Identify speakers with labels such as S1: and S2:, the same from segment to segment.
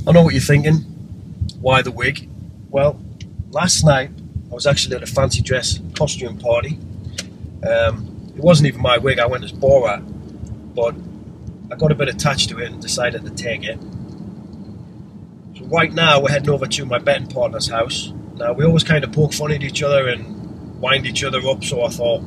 S1: I know what you're thinking. Why the wig? Well, last night I was actually at a fancy dress costume party. It wasn't even my wig, I went as Borat, but I got a bit attached to it and decided to take it. So right now we're heading over to my betting partner's house. Now we always kind of poke fun at each other and wind each other up, so I thought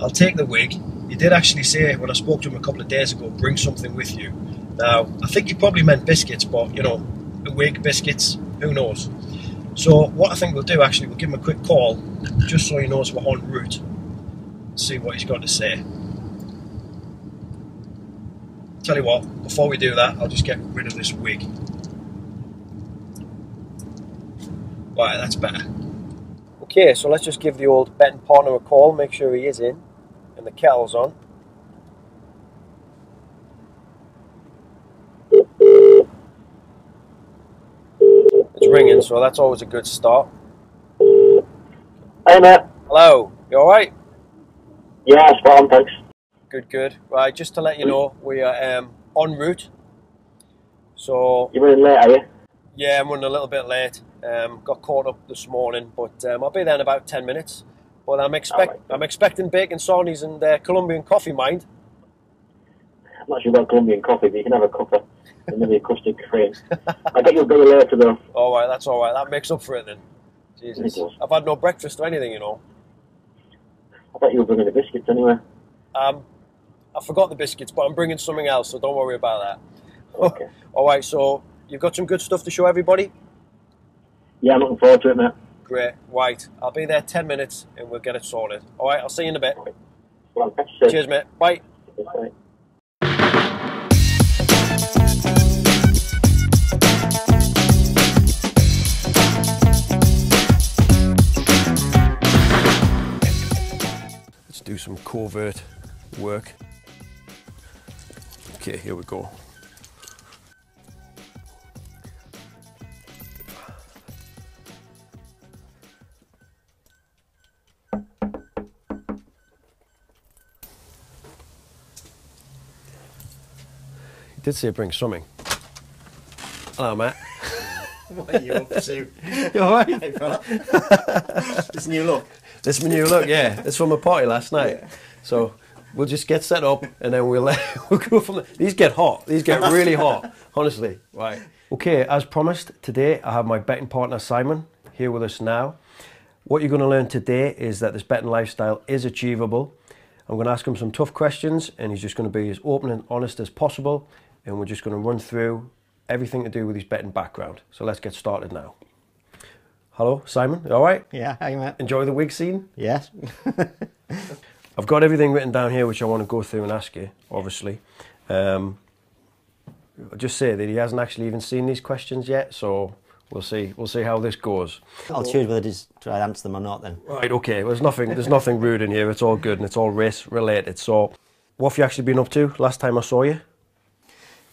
S1: I'll take the wig. He did actually say, when I spoke to him a couple of days ago, bring something with you. Now, I think he probably meant biscuits, but, you know, a wig, biscuits, who knows. So what I think we'll do, actually, we'll give him a quick call, just so he knows we're en route, and see what he's got to say. Tell you what, before we do that, I'll just get rid of this wig. Right, that's better. Okay, so let's just give the old betting partner a call, make sure he is in, and the kettle's on. It's ringing, so that's always a good start.
S2: Hey mate.
S1: Hello, you alright?
S2: Yeah, spot on, thanks.
S1: Good, good. Right, just to let you know, we are en route. So
S2: You're running late, are you?
S1: yeah, I'm running a little bit late. Got caught up this morning, but I'll be there in about 10 minutes. But I'm expecting bacon sarnies and Colombian coffee, mind.
S2: I'm not sure about Colombian coffee, but you can have a cuppa and maybe a custard cream. I'll get you a bit later though.
S1: Alright, that's alright. That makes up for it then. Jesus.
S2: It does.
S1: I've had no breakfast or anything, you know.
S2: I bet you were bringing the biscuits anyway.
S1: I forgot the biscuits, but I'm bringing something else, so don't worry about that.
S2: Okay.
S1: Alright, so you've got some good stuff to show everybody?
S2: Yeah, I'm looking forward to it, mate.
S1: Great. Right. I'll be there 10 minutes and we'll get it sorted. Alright, I'll see you in a bit.
S2: Well, catch you soon.
S1: Cheers, mate. Bye.
S2: Bye.
S1: Let's do some covert work. Okay, here we go. He did say bring something. Hello, Matt.
S3: What are you up to?
S1: You alright?
S3: Hey, fella. This new look.
S1: This is my new look, yeah. It's from a party last night. So we'll just get set up and then we'll go from there. These get hot. These get really hot, honestly. Right. Okay, as promised, today I have my betting partner Simon here with us now. What you're going to learn today is that this betting lifestyle is achievable. I'm going to ask him some tough questions and he's just going to be as open and honest as possible, and we're just going to run through everything to do with his betting background. So let's get started now. Hello, Simon, you all right?
S3: Yeah, how you, mate?
S1: Enjoy the wig scene?
S3: Yes.
S1: I've got everything written down here which I want to go through and ask you, obviously. I'll just say that he hasn't actually even seen these questions yet, so we'll see how this goes.
S3: I'll choose whether to try to answer them or not then.
S1: Right, okay, well, there's nothing rude in here, it's all good and it's all race related. So what have you actually been up to last time I saw you?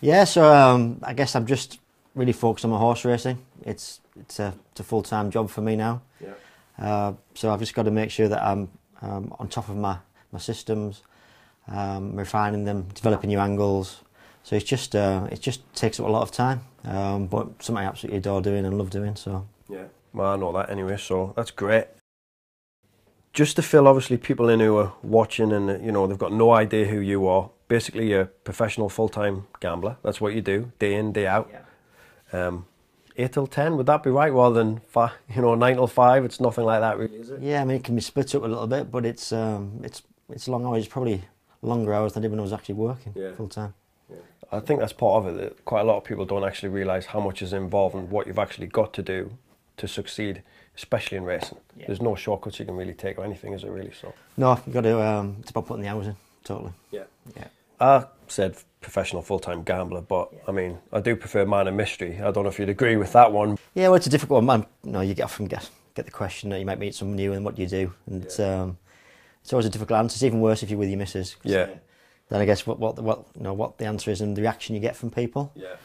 S3: Yeah, so I guess I'm just really focused on my horse racing. It's a full-time job for me now. Yeah. So I've just got to make sure that I'm on top of my systems, refining them, developing new angles. So it just takes up a lot of time, but something I absolutely adore doing and love doing. So
S1: yeah, well, I know that anyway, so that's great. Just to fill obviously people in who are watching and you know they've got no idea who you are. Basically, you're a professional full-time gambler. That's what you do, day in, day out. Yeah. 8 till 10, would that be right? Rather than 9 till 5, it's nothing like that, really, is it?
S3: Yeah, I mean it can be split up a little bit, but it's long hours, probably longer hours than I did when I was actually working full time.
S1: Yeah. I think that's part of it. That quite a lot of people don't actually realise how much is involved and what you've actually got to do to succeed, especially in racing. Yeah. There's no shortcuts you can really take or anything, is it really? So
S3: no, you've got to it's about putting the hours in. Totally. Yeah.
S1: Yeah. I said professional full-time gambler, but I mean, I do prefer man of mystery. I don't know if you'd agree with that one.
S3: Yeah, well, it's a difficult one. You often get the question that you might meet someone new and what do you do, and it's always a difficult answer. It's even worse if you're with your missus.
S1: Yeah.
S3: Then I guess what the answer is and the reaction you get from people.
S1: Yeah.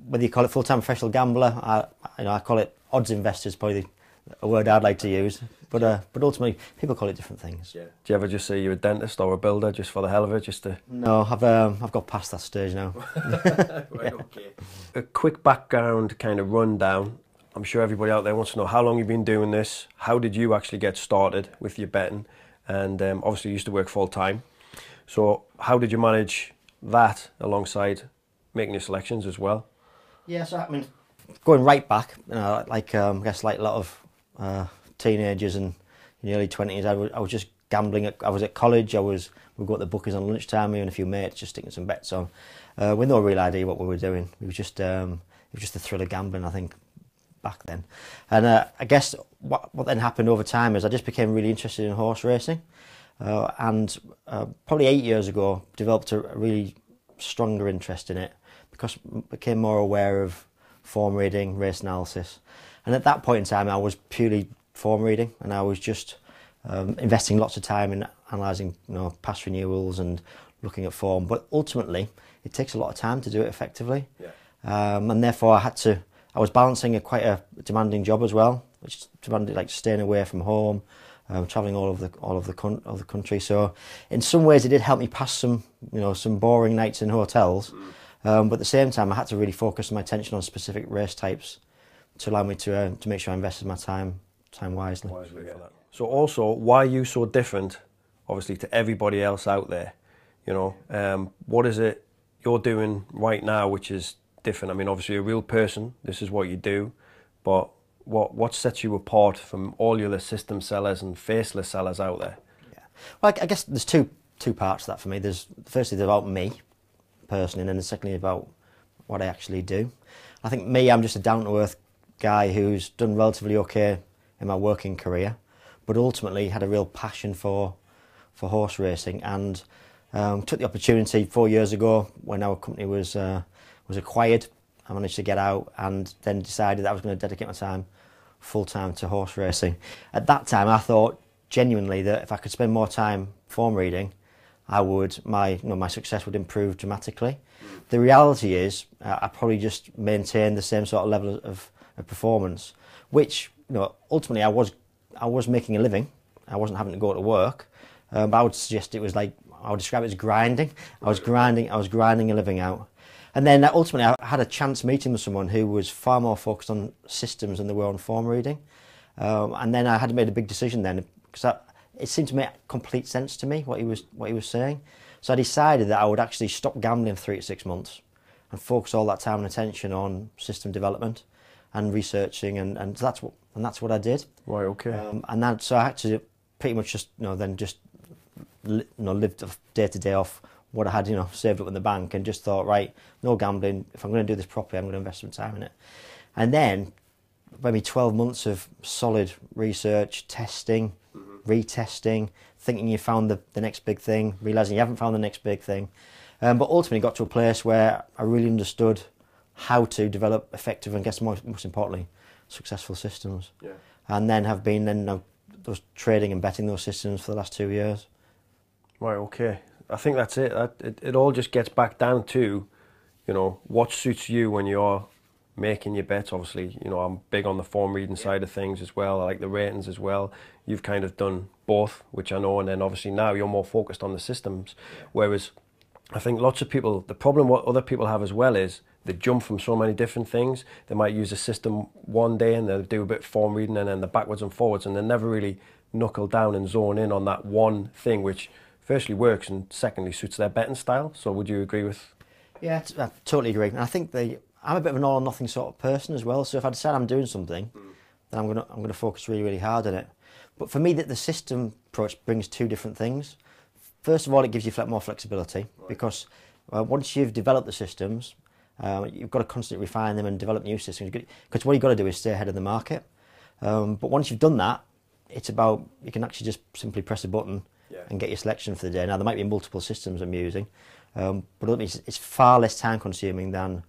S3: Whether you call it full-time professional gambler, I call it odds investors. Probably a word I'd like to use. But ultimately, people call it different things.
S1: Yeah. Do you ever just say you're a dentist or a builder just for the hell of it, just to?
S3: No, I've got past that stage now.
S1: Right, okay. A quick background kind of rundown. I'm sure everybody out there wants to know how long you've been doing this. How did you actually get started with your betting? And obviously you used to work full time. So how did you manage that alongside making your selections as well?
S3: Yeah, so I mean, going right back, you know, like I guess like a lot of teenagers and in the early 20s, I was just gambling. I was at college. We'd go to the bookies on lunchtime, me and a few mates, just sticking some bets on, with no real idea what we were doing. It was just the thrill of gambling, I think, back then. And I guess what then happened over time is I just became really interested in horse racing, and probably 8 years ago developed a really stronger interest in it because I became more aware of form reading, race analysis, and at that point in time I was purely form reading, and I was just investing lots of time in analysing, you know, past renewals and looking at form. But ultimately, it takes a lot of time to do it effectively, and therefore I was balancing quite a demanding job as well, which demanded like staying away from home, travelling all of the country. So in some ways, it did help me pass some boring nights in hotels. But at the same time, I had to really focus my attention on specific race types to allow me to make sure I invested my time wisely.
S1: So also, why are you so different, obviously, to everybody else out there? You know, what is it you're doing right now which is different? I mean, obviously, you're a real person. This is what you do. But what sets you apart from all the other system sellers and faceless sellers out there?
S3: Yeah. Well, I guess there's two parts to that for me. There's firstly about me personally, and then secondly about what I actually do. I think me, I'm just a down-to-earth guy who's done relatively okay in my working career, but ultimately had a real passion for horse racing, and took the opportunity 4 years ago when our company was acquired. I managed to get out and then decided that I was going to dedicate my time full-time to horse racing. At that time, I thought genuinely that if I could spend more time form reading, my success would improve dramatically. The reality is, I probably just maintained the same sort of level of performance, which, you know, ultimately I was making a living. I wasn't having to go to work, but I would suggest it was like, I would describe it as grinding. I was grinding a living out. And then ultimately I had a chance meeting with someone who was far more focused on systems than they were on form reading. And then I had made a big decision then, because it seemed to make complete sense to me what he was saying. So I decided that I would actually stop gambling for 3 to 6 months and focus all that time and attention on system development and researching, and that's what I did.
S1: Right, okay.
S3: So I had to pretty much just lived day to day off what I had saved up in the bank, and just thought, right, no gambling. If I'm going to do this properly, I'm going to invest some time in it. And then maybe 12 months of solid research, testing, retesting, thinking you found the next big thing, realising you haven't found the next big thing. But ultimately got to a place where I really understood how to develop effective and, most importantly, successful systems. Yeah. And then have been those trading and betting those systems for the last 2 years.
S1: Right, okay. I think that's it. It all just gets back down to, what suits you when you're making your bets. Obviously, I'm big on the form reading side of things as well. I like the ratings as well. You've kind of done both, which I know, and then obviously now you're more focused on the systems. Whereas I think lots of people, the problem what other people have as well is they jump from so many different things. They might use a system one day and they'll do a bit of form reading and then the backwards and forwards, and they never really knuckle down and zone in on that one thing, which firstly works and secondly suits their betting style. So would you agree with?
S3: Yeah, I totally agree. And I think I'm a bit of an all or nothing sort of person as well. So if I decide I'm doing something, then I'm gonna focus really, really hard on it. But for me, the system approach brings two different things. First of all, it gives you more flexibility, because once you've developed the systems, you've got to constantly refine them and develop new systems. Because what you've got to do is stay ahead of the market. But once you've done that, it's about, you can actually just simply press a button and get your selection for the day. Now, there might be multiple systems I'm using, but it's far less time consuming than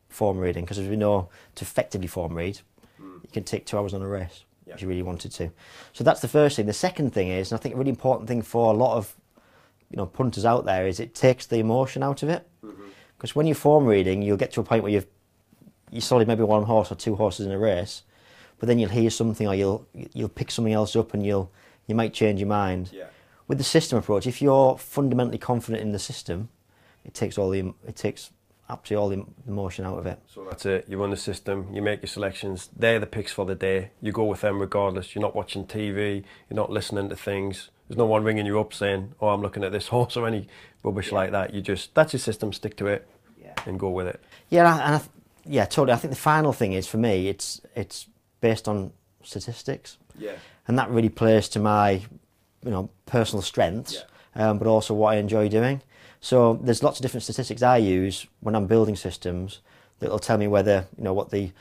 S3: form reading, because as we know, to effectively form read, you can take 2 hours on a race if you really wanted to. So that's the first thing. The second thing is, and I think a really important thing for a lot of punters out there, is it takes the emotion out of it. Because when you're form reading, you'll get to a point where you're solid maybe one horse or 2 horses in a race, but then you'll hear something, or you'll pick something else up, and you might change your mind.
S1: Yeah.
S3: With the system approach, if you're fundamentally confident in the system, it takes absolutely all the emotion out of it.
S1: So that's it. You run the system, you make your selections. They're the picks for the day. You go with them regardless. You're not watching TV. You're not listening to things. There's no one ringing you up saying, "Oh, I'm looking at this horse," or any rubbish like that. That's your system. Stick to it, and go with it.
S3: Yeah, yeah, totally. I think the final thing is, for me, it's based on statistics.
S1: Yeah.
S3: And that really plays to my, personal strengths, but also what I enjoy doing. So there's lots of different statistics I use when I'm building systems that'll tell me whether, what the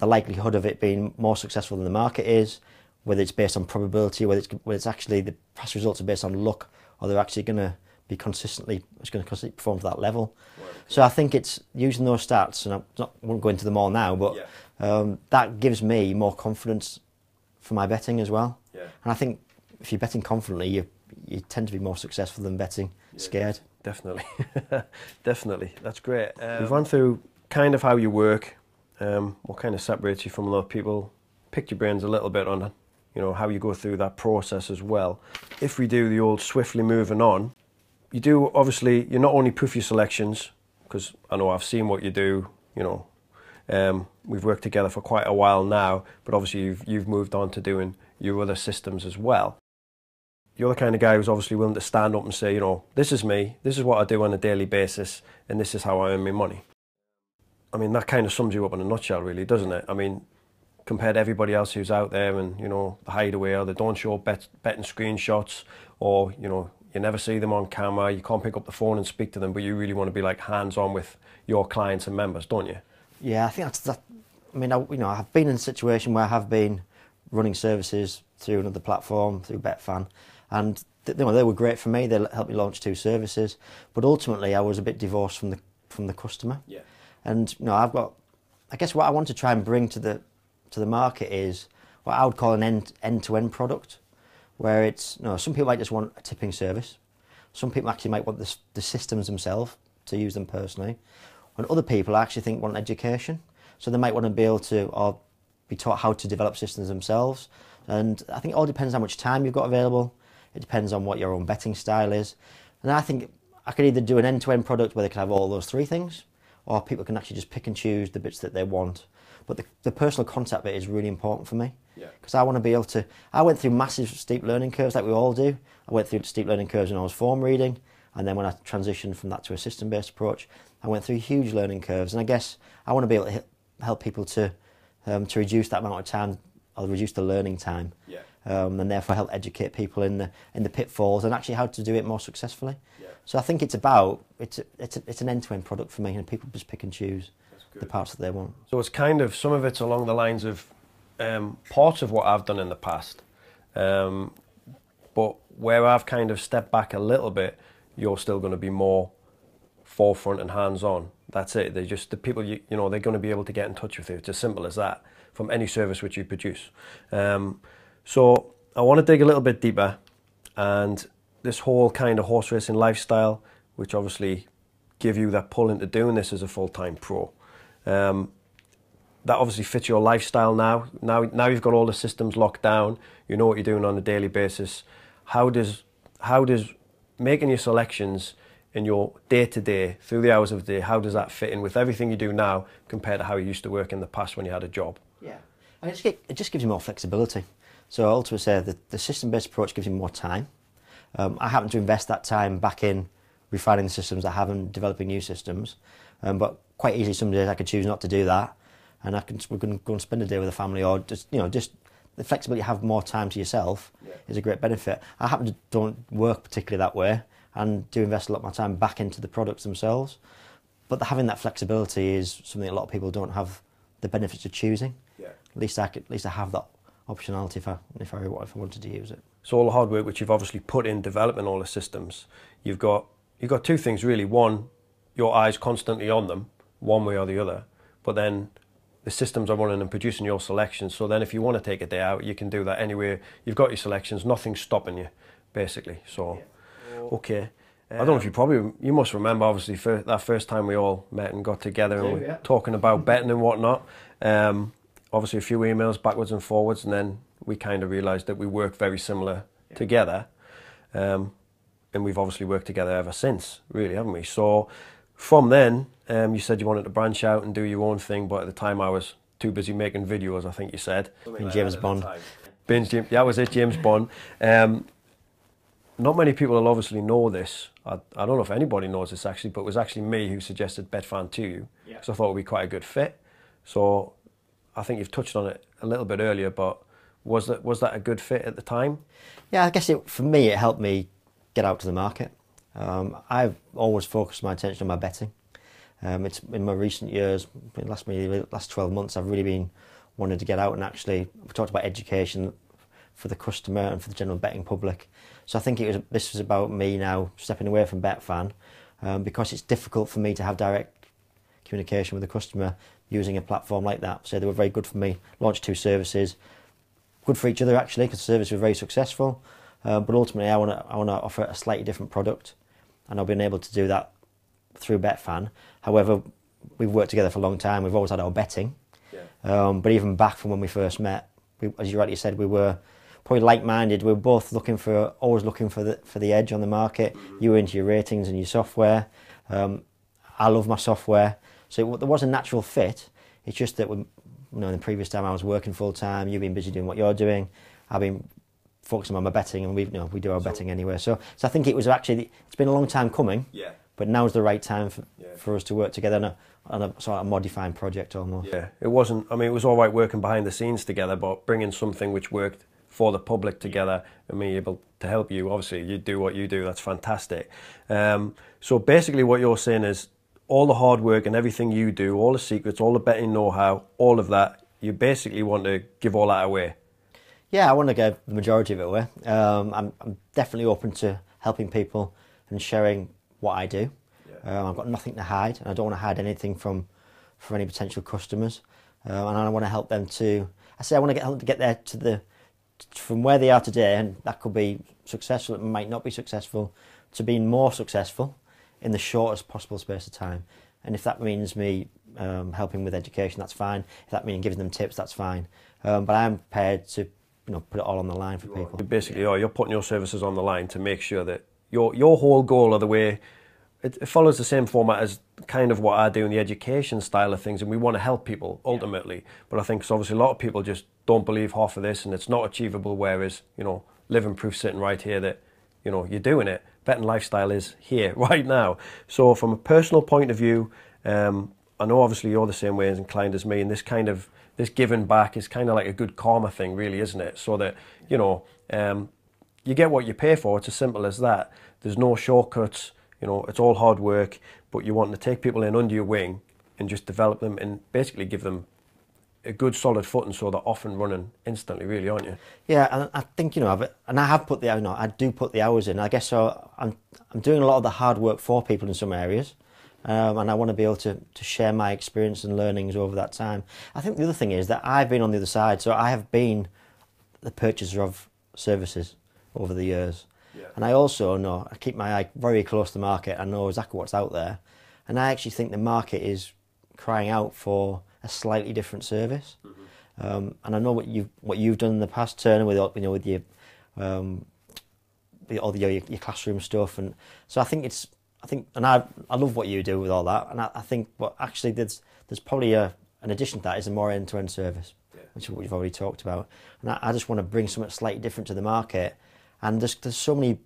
S3: likelihood of it being more successful than the market is, whether it's based on probability, whether it's actually the past results are based on luck, or they're actually going to be consistently perform to that level. Right, okay. So I think it's using those stats, and I won't go into them all now, but that gives me more confidence for my betting as well. Yeah. And I think if you're betting confidently, you tend to be more successful than betting scared.
S1: Definitely. Definitely. That's great. We've run through kind of how you work, what kind of separates you from a lot of people, picked your brains a little bit on how you go through that process as well. If we do the old swiftly moving on, you do, obviously, you not only proof your selections, because I know I've seen what you do, we've worked together for quite a while now, but obviously you've moved on to doing your other systems as well. You're the kind of guy who's obviously willing to stand up and say, this is me, this is what I do on a daily basis, and this is how I earn my money. I mean, that kind of sums you up in a nutshell, really, doesn't it? I mean, compared to everybody else who's out there and, the hideaway, or they don't show betting screenshots, or, you never see them on camera, you can't pick up the phone and speak to them, but you really want to be like hands-on with your clients and members, don't you? Yeah,
S3: I think that's that. I mean, I've been in a situation where I have been running services through another platform, through Betfan, and they were great for me. They helped me launch 2 services, but ultimately I was a bit divorced from the customer. Yeah. And I guess what I want to try and bring to the market is what I would call an end-to-end product, where it's some people might just want a tipping service, some people actually might want the systems themselves to use them personally, and other people I actually think want education, so they might want to be able to or be taught how to develop systems themselves. And I think it all depends how much time you've got available. It depends on what your own betting style is, and I think I could either do an end-to-end product where they can have all those 3 things, or people can actually just pick and choose the bits that they want. But the personal contact bit is really important for me, because I want to be able to. I went through massive steep learning curves like we all do. I went through steep learning curves when I was form reading, and then when I transitioned from that to a system-based approach, I went through huge learning curves. And I guess I want to be able to help people to reduce that amount of time, or reduce the learning time, and therefore help educate people in the pitfalls and actually how to do it more successfully. So I think it's an end-to-end product for me, and people just pick and choose the parts that they want.
S1: So it's kind of, some of it's along the lines of parts of what I've done in the past, but where I've kind of stepped back a little bit, you're still going to be more forefront and hands-on. That's it. They're just the people they're going to be able to get in touch with you. It's as simple as that, from any service which you produce. So I want to dig a little bit deeper, and this whole kind of horse racing lifestyle, which obviously give you that pull into doing this as a full-time pro. That obviously fits your lifestyle now. Now you've got all the systems locked down. You know what you're doing on a daily basis. How does making your selections in your day-to-day, through the hours of the day, how does that fit in with everything you do now compared to how you used to work in the past when you had a job?
S3: Yeah, and it just gives you more flexibility. So ultimately say that the system-based approach gives you more time. I happen to invest that time back in refining the systems I have and developing new systems, but quite easily some days I could choose not to do that, and we're going to go and spend a day with the family, or just the flexibility, have more time to yourself is a great benefit. I happen to don't work particularly that way, and do invest a lot more time back into the products themselves, but having that flexibility is something a lot of people don't have the benefits of choosing. At least I have that optionality if I wanted to use it.
S1: So all the hard work which you've obviously put in developing all the systems, you've got 2 things really. One, your eyes constantly on them, one way or the other, but then the systems are running and producing your selections. So then if you want to take a day out, you can do that anywhere. You've got your selections, nothing's stopping you, basically. So, okay. I don't know if you must remember, obviously, that first time we all met and got together and were talking about betting and whatnot. obviously a few emails backwards and forwards, and then we kind of realised that we work very similar together. And we've obviously worked together ever since, really, haven't we? So from then, you said you wanted to branch out and do your own thing, but at the time I was too busy making videos, I think you said.
S3: In James Bond.
S1: That was it, James Bond. Not many people will obviously know this. I don't know if anybody knows this actually, but it was actually me who suggested Betfan to you, because I thought it would be quite a good fit. So I think you've touched on it a little bit earlier, but was that a good fit at the time?
S3: Yeah, I guess for me it helped me get out to the market. I've always focused my attention on my betting. It's in my recent years, last 12 months, I've really been wanting to get out and actually, we talked about education for the customer and for the general betting public. So I think this was about me now stepping away from Betfan, because it's difficult for me to have direct communication with the customer using a platform like that. So they were very good for me. Launched 2 services, good for each other actually, because the service was very successful. But ultimately, I want to offer a slightly different product, and I've been able to do that through Betfan. However, we've worked together for a long time. We've always had our betting, but even back from when we first met, as you rightly said, we were probably like-minded. We were both always looking for the edge on the market. You were into your ratings and your software. I love my software, so there was a natural fit. It's just that in the previous time I was working full time. You've been busy doing what you're doing. I've been focusing on my betting, and we do our betting anyway. So I think it's been a long time coming. Yeah. But now's the right time for us to work together on a sort of more defined project almost.
S1: Yeah, it wasn't. I mean, it was all right working behind the scenes together, but bringing something which worked for the public together and me able to help you. Obviously, you do what you do. That's fantastic. So basically, what you're saying is all the hard work and everything you do, all the secrets, all the betting know-how, all of that, you basically want to give all that away.
S3: Yeah, I want to give the majority of it away. I'm definitely open to helping people and sharing what I do. I've got nothing to hide, and I don't want to hide anything from any potential customers. And I want to help them I want to help them to get there from where they are today, and that could be successful, it might not be successful, to being more successful in the shortest possible space of time. And if that means me helping with education, that's fine. If that means giving them tips, that's fine. But I'm prepared to put it all on the line for people.
S1: Basically, you're putting your services on the line to make sure that your whole goal of the way, it follows the same format as kind of what I do in the education style of things, and we want to help people ultimately. But I think so obviously a lot of people just don't believe half of this, and it's not achievable, whereas, living proof sitting right here that, you're doing it. Betting lifestyle is here right now. So from a personal point of view, I know obviously you're the same way as inclined as me, and this giving back is kind of like a good karma thing, really, isn't it? So that, you get what you pay for. It's as simple as that. There's no shortcuts, it's all hard work, but you want to take people in under your wing and just develop them and basically give them a good solid footing so they're off and running instantly, really, aren't you?
S3: Yeah, and I think, and I have put I do put the hours in. I guess so I'm doing a lot of the hard work for people in some areas. And I want to be able to share my experience and learnings over that time. I think the other thing is that I've been on the other side, so I have been the purchaser of services over the years. Yeah. And I also know, I keep my eye very close to the market, I know exactly what's out there, and I actually think the market is crying out for a slightly different service. Mm-hmm. And I know what you've done in the past, Turner, with with your your classroom stuff, and so I think I love what you do with all that, and I think, but actually there's probably an addition to that is a more end-to-end service, which is what we've already talked about, and I just want to bring something slightly different to the market, and there's so many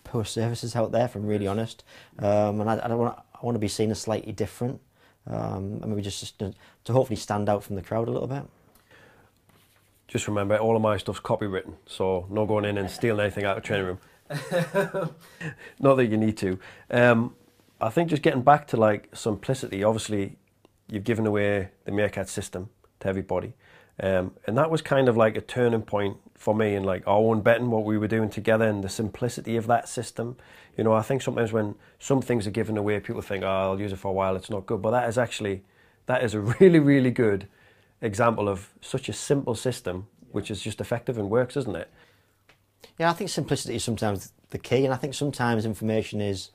S3: poor services out there, if I'm really honest, and I want to be seen as slightly different, and maybe just to hopefully stand out from the crowd a little bit.
S1: Just remember, all of my stuff's copywritten, so no going in and stealing anything out of the training room. Not that you need to. I think just getting back to like simplicity, obviously you've given away the Meerkat system to everybody, and that was kind of like a turning point for me in like our own betting, what we were doing together, and the simplicity of that system. I think sometimes when some things are given away, people think, oh, I'll use it for a while, it's not good, but that is a really, really good example of such a simple system which is just effective and works, isn't it?
S3: Yeah, I think simplicity is sometimes the key, and I think sometimes information is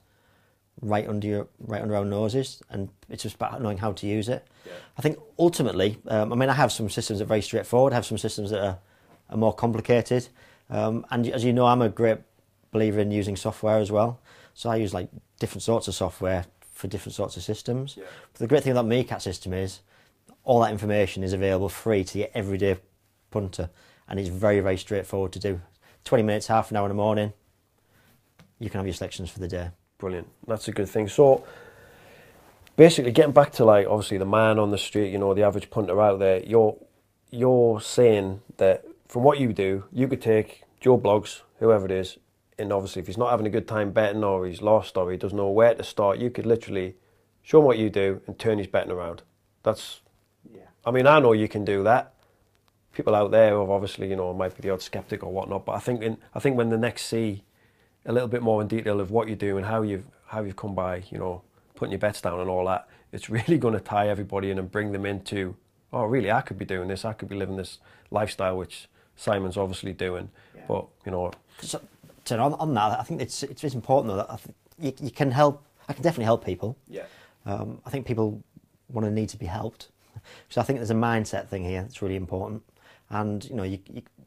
S3: right under our noses, and it's just about knowing how to use it.
S1: Yeah.
S3: I think ultimately, I mean, I have some systems that are very straightforward. I have some systems that are more complicated, and as you know, I'm a great believer in using software as well. So I use like different sorts of software for different sorts of systems.
S1: Yeah.
S3: But the great thing about the Meerkat system is all that information is available free to your everyday punter, and it's very, very straightforward to do. 20 minutes, half an hour in the morning, you can have your selections for the day.
S1: Brilliant. That's a good thing. So basically, getting back to like obviously the man on the street, you know, the average punter out there, you're saying that from what you do, you could take Joe Bloggs, whoever it is, and obviously if he's not having a good time betting or he's lost or he doesn't know where to start, you could literally show him what you do and turn his betting around. That's,
S3: Yeah.
S1: I mean, I know you can do that. People out there have obviously, you know, might be the odd skeptic or whatnot, but I think when the next see a little bit more in detail of what you do and how you've come by, you know, putting your bets down and all that, it's really going to tie everybody in and bring them into, oh, really, I could be doing this. I could be living this lifestyle, which Simon's obviously doing. Yeah. But, you know.
S3: So on that, I think it's important though that you can help. I can definitely help people.
S1: Yeah.
S3: I think people want to need to be helped. So I think there's a mindset thing here that's really important. And you know,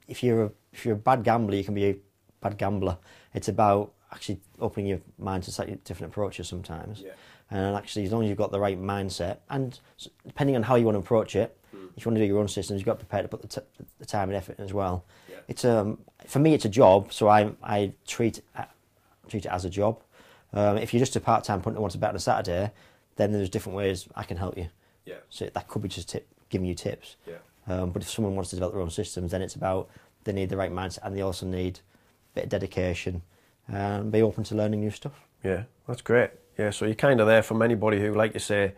S3: if you're a bad gambler, you can be a bad gambler. It's about actually opening your mind to slightly different approaches sometimes. Yeah. And actually, as long as you've got the right mindset, and depending on how you want to approach it, if you want to do your own systems, you've got to prepare to put the time and effort in as well. Yeah. It's for me, it's a job, so I treat it as a job. If you're just a part-time punter who wants to bet on a Saturday, then there's different ways I can help you. Yeah. So that could be just giving you tips. Yeah. But if someone wants to develop their own systems, then it's about they need the right mindset and they also need a bit of dedication and be open to learning new stuff. Yeah,
S1: that's great. Yeah, so you're kind of there from anybody who, like you say,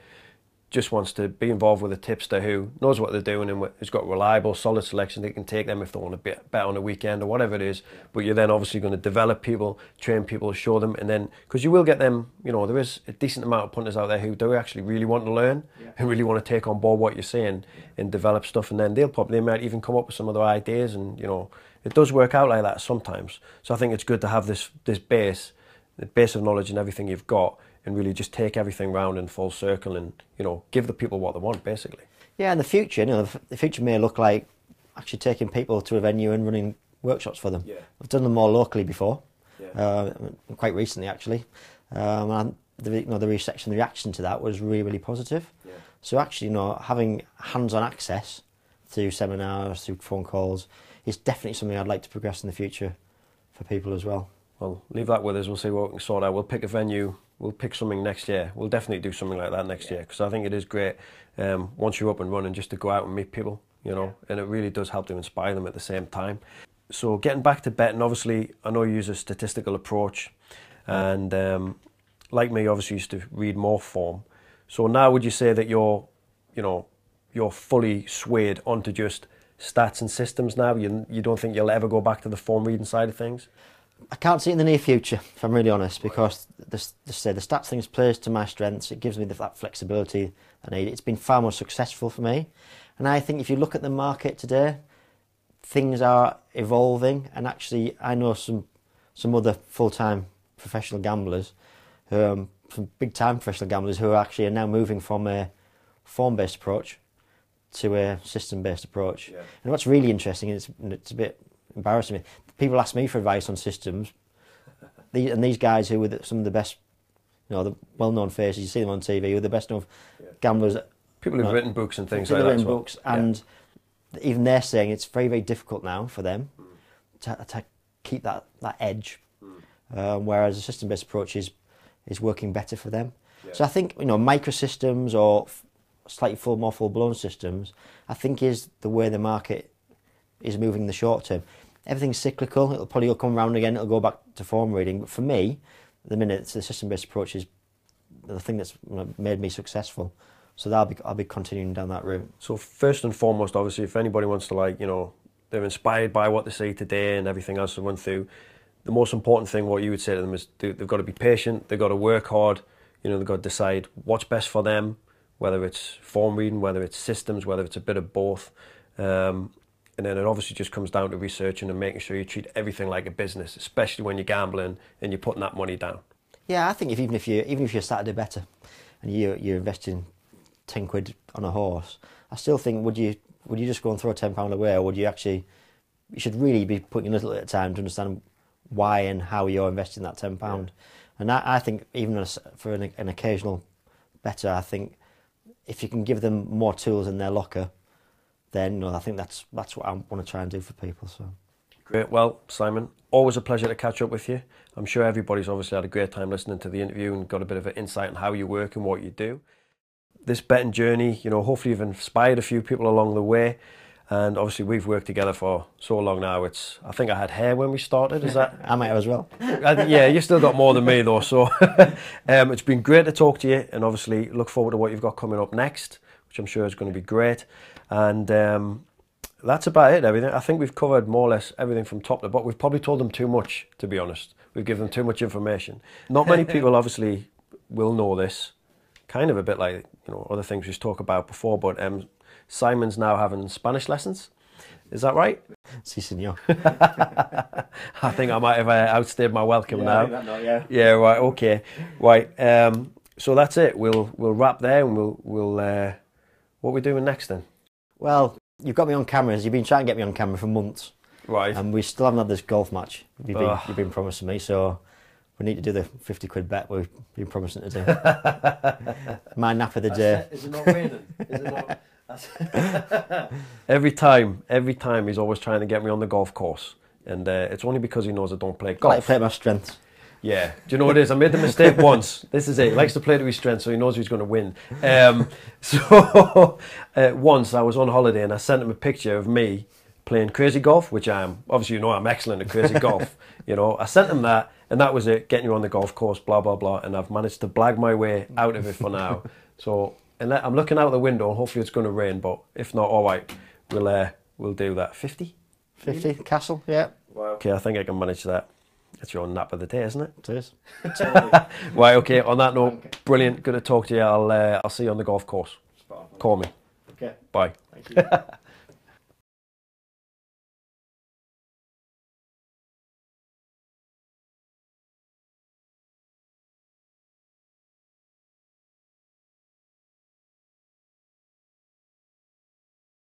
S1: just wants to be involved with a tipster who knows what they're doing and has got reliable, solid selection. They can take them if they want to bet on a weekend or whatever it is. But you're then obviously going to develop people, train people, show them, and then because you will get them. You know, there is a decent amount of punters out there who do actually really want to learn, who really want to take on board what you're saying and develop stuff, and then they might even come up with some other ideas, and you know, it does work out like that sometimes. So I think it's good to have this base, the base of knowledge and everything you've got, and really just take everything round in full circle and, you know, give the people what they want, basically. Yeah, in the future, you know, the future may look like actually taking people to a venue and running workshops for them. Yeah. I've done them more locally before, quite recently actually, and the reaction to that was really, really positive. Yeah. So actually, you know, having hands-on access through seminars, through phone calls, is definitely something I'd like to progress in the future for people as well. Well, leave that with us. We'll see what we can sort out. We'll pick a venue. We'll pick something next year. We'll definitely do something like that next year, because I think it is great once you're up and running just to go out and meet people, you know, and it really does help to inspire them at the same time. So getting back to betting, obviously, I know you use a statistical approach, and like me, obviously used to read more form. So now would you say that you're fully swayed onto just stats and systems now? You don't think you'll ever go back to the form reading side of things? I can't see it in the near future, if I'm really honest, because the stats things plays to my strengths. It gives me that flexibility I need. It's been far more successful for me, and I think if you look at the market today, things are evolving. And actually, I know some other full-time professional gamblers, some big-time professional gamblers who are now moving from a form-based approach to a system-based approach. Yeah. And what's really interesting is it's a bit embarrassing me. People ask me for advice on systems, and these guys who were some of the best, you know, the well-known faces, you see them on TV, who are the best known gamblers. People who've written books and things like that. Written books, and even they're saying it's very, very difficult now for them to keep that edge, whereas a system-based approach is working better for them. Yeah. So I think, you know, microsystems or slightly more full-blown systems, I think is the way the market is moving in the short term. Everything's cyclical. It'll probably come around again. It'll go back to form reading. But for me, at the minute, the system-based approach is the thing that's made me successful. So I'll be continuing down that route. So first and foremost, obviously, if anybody wants to, like, you know, they're inspired by what they see today and everything else they run through, the most important thing, what you would say to them is they've got to be patient. They've got to work hard. You know, they've got to decide what's best for them, whether it's form reading, whether it's systems, whether it's a bit of both. And then it obviously just comes down to researching and making sure you treat everything like a business, especially when you're gambling and you're putting that money down.
S3: Yeah, I think even if you start to do better, and you're investing £10 on a horse, I still think would you just go and throw £10 away, or would you actually? You should really be putting a little bit of time to understand why and how you're investing that £10. Yeah. And I think even for an occasional better, I think if you can give them more tools in their locker, then I think that's what I want to try and do for people. So
S1: great. Well, Simon, always a pleasure to catch up with you. I'm sure everybody's obviously had a great time listening to the interview and got a bit of an insight on how you work and what you do. This betting journey, hopefully you've inspired a few people along the way. And obviously we've worked together for so long now. I think I had hair when we started. Is that?
S3: I might have as well.
S1: Yeah, you still got more than me though. So it's been great to talk to you, and obviously look forward to what you've got coming up next, which I'm sure is going to be great. And that's about it. Everything. I think we've covered more or less everything from top to bottom. We've probably told them too much, to be honest. We've given them too much information. Not many people obviously will know this. Kind of a bit like other things we've talked about before, but Simon's now having Spanish lessons. Is that right?
S3: Si, senor.
S1: I think I might have outstayed my welcome now.
S3: I think that now, yeah.
S1: Yeah, right, okay. Right, so that's it. We'll wrap there, and we'll what are we doing next then?
S3: Well, you've got me on cameras. You've been trying to get me on camera for months.
S1: Right.
S3: And we still haven't had this golf match you've been promising me, so we need to do the £50 bet we've been promising to do. My nap of the day.
S1: Is it not raining? Is it not? Every time he's always trying to get me on the golf course, and it's only because he knows I don't play golf.
S3: I like to play my strengths.
S1: Yeah, do you know what it is? I made the mistake once. This is it. He likes to play to his strengths, so he knows he's going to win. Once I was on holiday and I sent him a picture of me playing crazy golf, which I am. Obviously, I'm excellent at crazy golf. I sent him that, and that was it. Getting you on the golf course, blah blah blah, and I've managed to blag my way out of it for now. So. And I'm looking out the window, and hopefully it's going to rain. But if not, all right, we'll do that. 50?
S3: 50 Castle, yeah.
S1: Wow. Okay, I think I can manage that. It's your nap of the day, isn't it?
S3: It is.
S1: Right. Okay. On that note, brilliant. Good to talk to you. I'll see you on the golf course. Call me.
S3: Okay.
S1: Bye.
S3: Thank you.